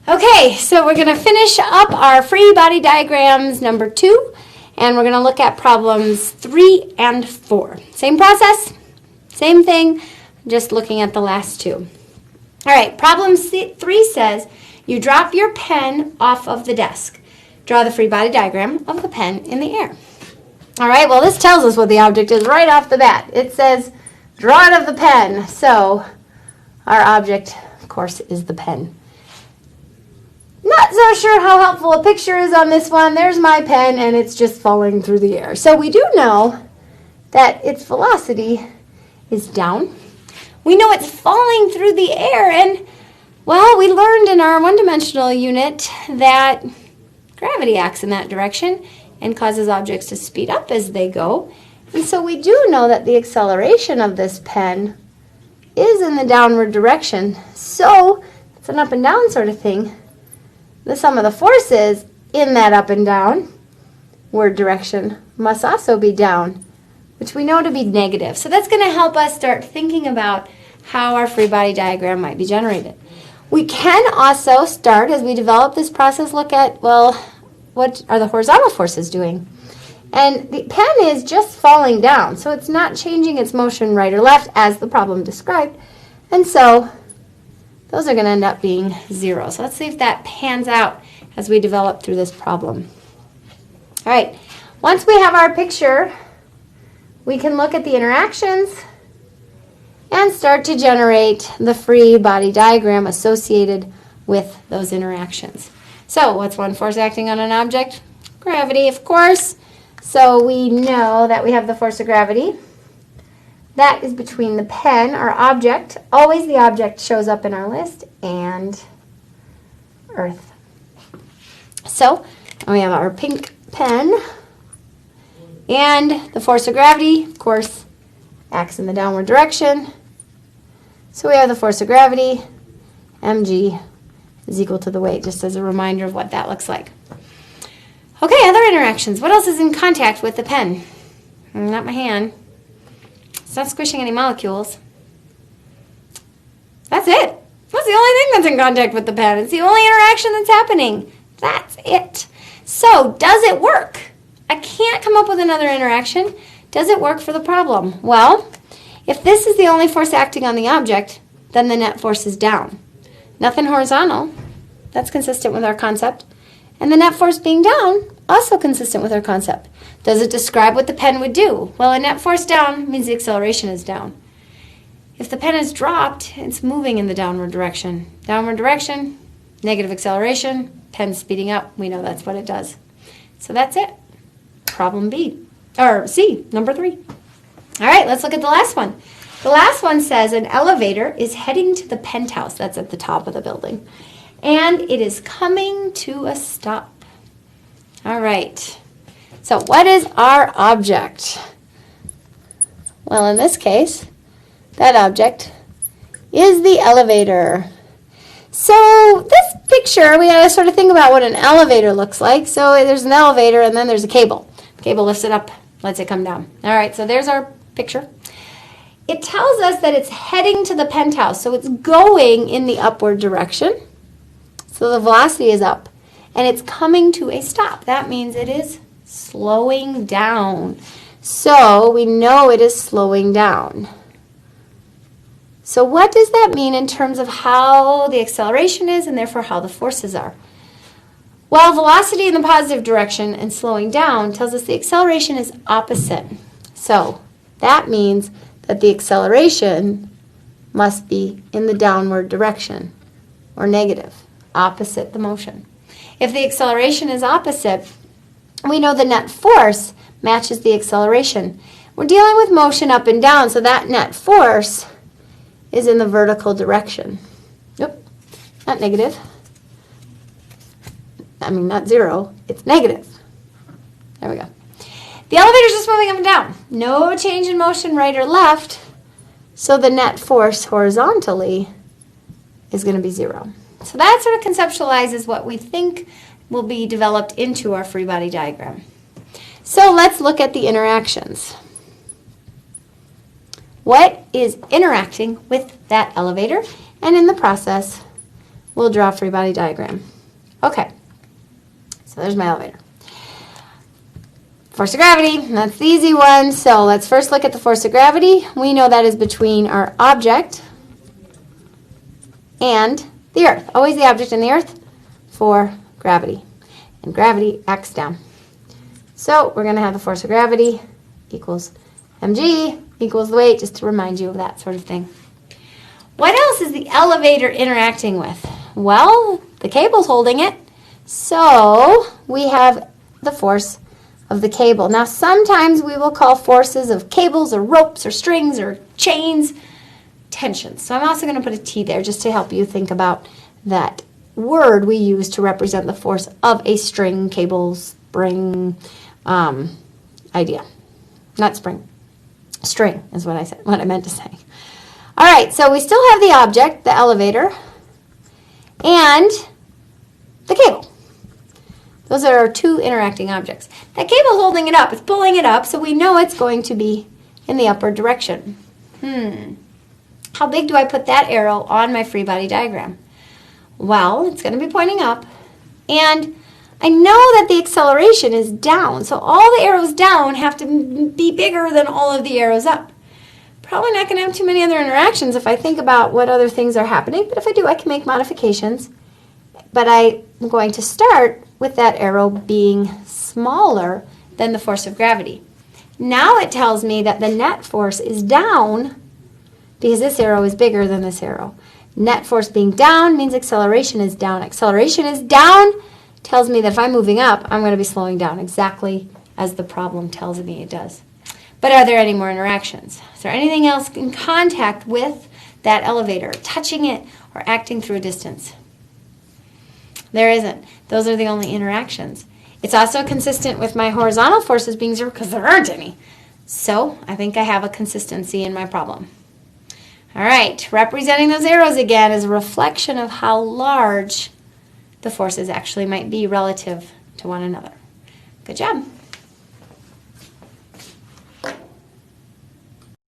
Okay, so we're going to finish up our free body diagrams number 2, and we're going to look at problems 3 and 4. Same process, same thing, just looking at the last 2. All right, problem 3 says, you drop your pen off of the desk. Draw the free body diagram of the pen in the air. All right, well, this tells us what the object is right off the bat. It says, draw it of the pen. So our object, of course, is the pen. Not so sure how helpful a picture is on this one. There's my pen, and it's just falling through the air. So we do know that its velocity is down. We know it's falling through the air, and, well, we learned in our one-dimensional unit that gravity acts in that direction and causes objects to speed up as they go. And so we do know that the acceleration of this pen is in the downward direction. So it's an up and down sort of thing. The sum of the forces in that up and downward direction must also be down, which we know to be negative. So that's going to help us start thinking about how our free body diagram might be generated. We can also start, as we develop this process, look at, well, what are the horizontal forces doing? And the pen is just falling down, so it's not changing its motion right or left as the problem described. And so those are going to end up being 0. So let's see if that pans out as we develop through this problem. All right, once we have our picture, we can look at the interactions and start to generate the free body diagram associated with those interactions. So what's one force acting on an object? Gravity, of course. So we know that we have the force of gravity. That is between the pen, our object, always the object shows up in our list, and Earth. So we have our pink pen, and the force of gravity, of course, acts in the downward direction. So we have the force of gravity, mg, is equal to the weight, just as a reminder of what that looks like. Okay, other interactions. What else is in contact with the pen? Not my hand. It's not squishing any molecules. That's it. That's the only thing that's in contact with the pen. It's the only interaction that's happening. That's it. So, does it work? I can't come up with another interaction. Does it work for the problem? Well, if this is the only force acting on the object, then the net force is down. Nothing horizontal. That's consistent with our concept. And the net force being down, also consistent with our concept. Does it describe what the pen would do? Well, a net force down means the acceleration is down. If the pen is dropped, it's moving in the downward direction. Downward direction, negative acceleration, pen speeding up. We know that's what it does. So that's it. Problem B, or C, number 3. All right, let's look at the last one. The last one says an elevator is heading to the penthouse. That's at the top of the building. And it is coming to a stop. All right. So what is our object? Well, in this case, that object is the elevator. So this picture, we got to sort of think about what an elevator looks like. So there's an elevator and then there's a cable. The cable lifts it up, lets it come down. All right, so there's our picture. It tells us that it's heading to the penthouse, so it's going in the upward direction. So the velocity is up, and it's coming to a stop. That means it is slowing down. So we know it is slowing down. So what does that mean in terms of how the acceleration is and therefore how the forces are? Well, velocity in the positive direction and slowing down tells us the acceleration is opposite. So that means that the acceleration must be in the downward direction or negative, opposite the motion. If the acceleration is opposite, we know the net force matches the acceleration. We're dealing with motion up and down, so that net force is in the vertical direction. Nope, not negative. I mean, not 0, it's negative. There we go. The elevator's just moving up and down. No change in motion right or left, so the net force horizontally is going to be 0. So that sort of conceptualizes what we think will be developed into our free body diagram. So let's look at the interactions. What is interacting with that elevator? And in the process, we'll draw a free body diagram. Okay, so there's my elevator. Force of gravity, that's the easy one. So let's first look at the force of gravity. We know that is between our object and the earth. Always the object and the earth for gravity. And gravity acts down. So we're going to have the force of gravity equals mg equals the weight, just to remind you of that sort of thing. What else is the elevator interacting with? Well, the cable's holding it. So we have the force of the cable. Now sometimes we will call forces of cables or ropes or strings or chains tensions. So I'm also going to put a T there just to help you think about that word we use to represent the force of a string, cable, spring idea. Not spring. String is what I meant to say. All right, so we still have the object, the elevator, and the cable. Those are our two interacting objects. That cable's holding it up. It's pulling it up, so we know it's going to be in the upward direction. How big do I put that arrow on my free body diagram? Well, it's going to be pointing up, and I know that the acceleration is down, so all the arrows down have to be bigger than all of the arrows up. Probably not going to have too many other interactions if I think about what other things are happening, but if I do, I can make modifications. But I'm going to start with that arrow being smaller than the force of gravity. Now it tells me that the net force is down because this arrow is bigger than this arrow. Net force being down means acceleration is down. Acceleration is down tells me that if I'm moving up, I'm going to be slowing down exactly as the problem tells me it does. But are there any more interactions? Is there anything else in contact with that elevator, touching it or acting through a distance? There isn't. Those are the only interactions. It's also consistent with my horizontal forces being 0 because there aren't any. So I think I have a consistency in my problem. All right, representing those arrows again is a reflection of how large the forces actually might be relative to one another. Good job.